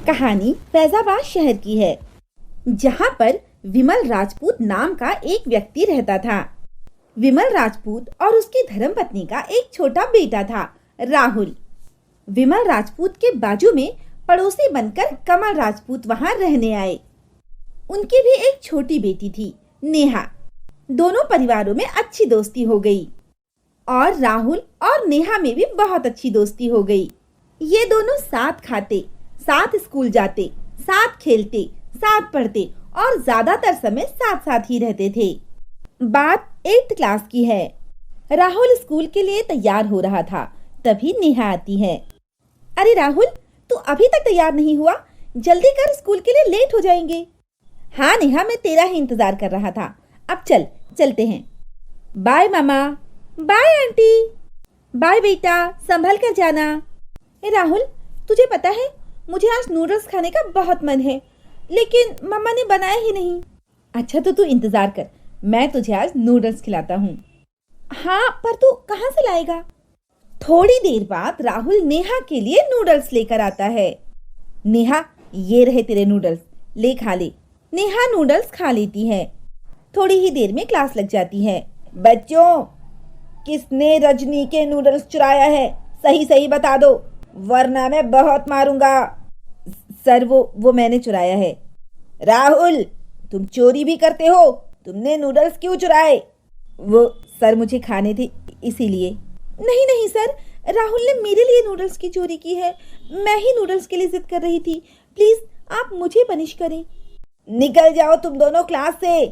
कहानी फैजाबाद शहर की है, जहाँ पर विमल राजपूत नाम का एक व्यक्ति रहता था। विमल राजपूत और उसकी धर्मपत्नी का एक छोटा बेटा था, राहुल। विमल राजपूत के बाजू में पड़ोसी बनकर कमल राजपूत वहाँ रहने आए। उनकी भी एक छोटी बेटी थी, नेहा। दोनों परिवारों में अच्छी दोस्ती हो गई और राहुल और नेहा में भी बहुत अच्छी दोस्ती हो गई। ये दोनों साथ खाते, साथ स्कूल जाते, साथ खेलते, साथ पढ़ते और ज्यादातर समय साथ साथ ही रहते थे। बात 8th क्लास की है। राहुल स्कूल के लिए तैयार हो रहा था, तभी नेहा आती है। अरे राहुल, तू अभी तक तैयार नहीं हुआ? जल्दी कर, स्कूल के लिए लेट हो जाएंगे। हाँ नेहा, मैं तेरा ही इंतजार कर रहा था। अब चलते हैं। बाय मामा। Bye aunty. बाय बेटा, संभल कर जाना। राहुल, तुझे पता है मुझे आज नूडल्स खाने का बहुत मन है, लेकिन मम्मा ने बनाया ही नहीं। अच्छा तो तू इंतजार कर, मैं तुझे आज नूडल्स खिलाता हूँ। हाँ, पर तू कहाँ से लाएगा? थोड़ी देर बाद राहुल नेहा के लिए नूडल्स लेकर आता है। नेहा, ये रहे तेरे नूडल्स, ले खा ले। नेहा नूडल्स खा लेती है। थोड़ी ही देर में क्लास लग जाती है। बच्चों, किसने रजनी के नूडल्स चुराया है? सही सही बता दो, वरना मैं बहुत मारूंगा। सर, वो मैंने चुराया है। राहुल, तुम चोरी भी करते हो? तुमने नूडल्स क्यों चुराए? वो सर, मुझे खाने थे इसीलिए। नहीं नहीं सर, राहुल ने मेरे लिए नूडल्स की चोरी की है। मैं ही नूडल्स के लिए जिद कर रही थी। प्लीज आप मुझे पनिश करें। निकल जाओ तुम दोनों क्लास से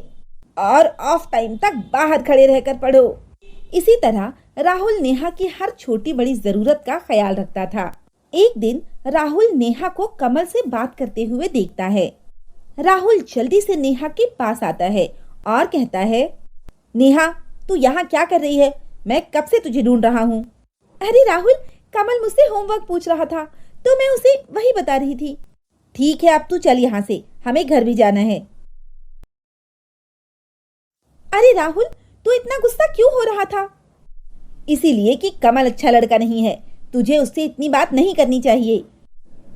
और ऑफ टाइम तक बाहर खड़े रहकर पढ़ो। इसी तरह राहुल नेहा की हर छोटी बड़ी जरूरत का ख्याल रखता था। एक दिन राहुल नेहा को कमल से बात करते हुए देखता है। राहुल जल्दी से नेहा के पास आता है और कहता है, नेहा, तू यहाँ क्या कर रही है? मैं कब से तुझे ढूंढ रहा हूँ। अरे राहुल, कमल मुझसे होमवर्क पूछ रहा था तो मैं उसे वही बता रही थी। ठीक है, अब तू चल यहाँ से, हमें घर भी जाना है। अरे राहुल, तू इतना गुस्सा क्यों हो रहा था? इसीलिए कि कमल अच्छा लड़का नहीं है, तुझे उससे इतनी बात नहीं करनी चाहिए।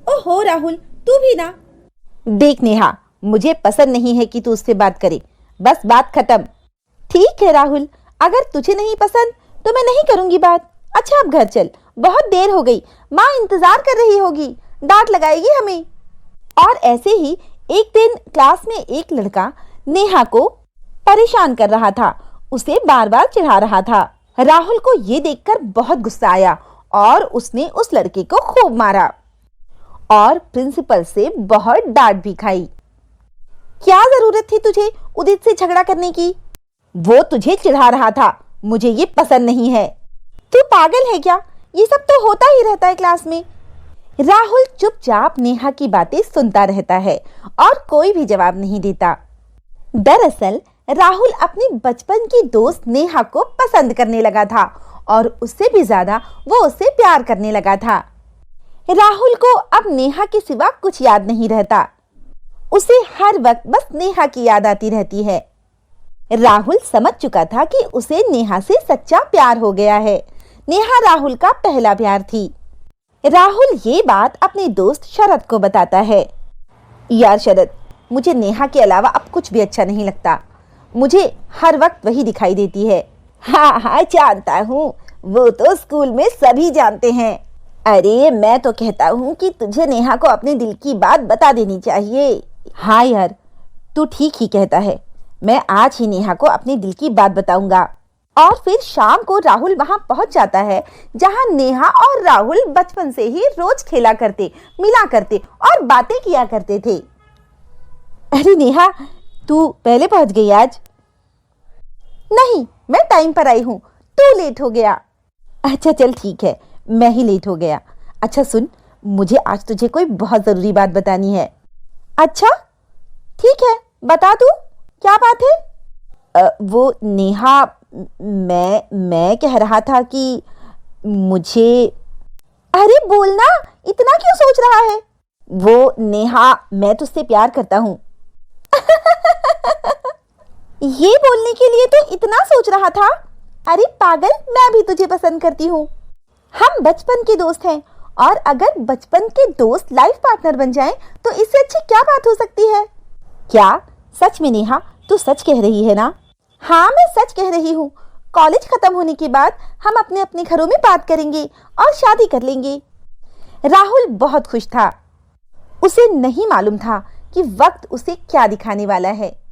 ओहो राहुल, तू भी ना। देख नेहा, मुझे पसंद नहीं है कि तू उससे बात करे, बस बात खत्म। ठीक है राहुल, अगर तुझे नहीं पसंद तो मैं नहीं करूंगी बात। अच्छा अब घर चल, बहुत देर हो गई, माँ इंतजार कर रही होगी, डांट लगाएगी हमें। और ऐसे ही एक दिन क्लास में एक लड़का नेहा को परेशान कर रहा था, उसे बार बार चिढ़ा रहा था। राहुल को ये देखकर बहुत गुस्सा आया और उसने उस लड़के को खूब मारा और प्रिंसिपल से बहुत डांट भी खाई। क्या जरूरत थी तुझे उदित से झगड़ा करने की? वो तुझे चिढ़ा रहा था, मुझे ये पसंद नहीं है। तू पागल है क्या? ये सब तो होता ही रहता है क्लास में। राहुल चुपचाप नेहा की बातें सुनता रहता है और कोई भी जवाब नहीं देता। दरअसल राहुल अपनी बचपन की दोस्त नेहा को पसंद करने लगा था और उससे भी ज्यादा वो उससे प्यार करने लगा था। राहुल को अब नेहा के सिवा कुछ याद नहीं रहता, उसे हर वक्त बस नेहा की याद आती रहती है। राहुल समझ चुका था कि उसे नेहा से सच्चा प्यार हो गया है। नेहा राहुल का पहला प्यार थी। राहुल ये बात अपने दोस्त शरद को बताता है। यार शरद, मुझे नेहा के अलावा अब कुछ भी अच्छा नहीं लगता, मुझे हर वक्त वही दिखाई देती है। हाँ हाँ जानता हूँ, वो तो स्कूल में सभी जानते हैं। अरे मैं तो कहता हूँ कि तुझे नेहा को अपने दिल की बात बता देनी चाहिए। हाँ यार, तू ठीक ही कहता है, मैं आज ही नेहा को अपने दिल की बात बताऊंगा। और फिर शाम को राहुल वहां पहुंच जाता है जहां नेहा और राहुल बचपन से ही रोज खेला करते, मिला करते और बातें किया करते थे। अरे नेहा, तू पहले पहुंच गई आज? नहीं, मैं टाइम पर आई हूँ, तू लेट हो गया। अच्छा चल ठीक है, मैं ही लेट हो गया। अच्छा सुन, मुझे आज तुझे कोई बहुत जरूरी बात बतानी है। अच्छा ठीक है, बता तू, क्या बात है? वो नेहा, मैं कह रहा था कि मुझे। अरे बोलना, इतना क्यों सोच रहा है? वो नेहा, मैं तुझसे प्यार करता हूँ। ये बोलने के लिए तो इतना सोच रहा था? अरे पागल, मैं भी तुझे पसंद करती हूँ। हम बचपन के दोस्त हैं और अगर बचपन के दोस्त लाइफ पार्टनर बन जाएं, तो इससे अच्छी क्या बात हो सकती है? क्या सच में नेहा, तू सच कह रही है ना? हाँ, मैं सच कह रही हूँ। कॉलेज खत्म होने के बाद हम अपने अपने घरों में बात करेंगे और शादी कर लेंगे। राहुल बहुत खुश था। उसे नहीं मालूम था कि वक्त उसे क्या दिखाने वाला है।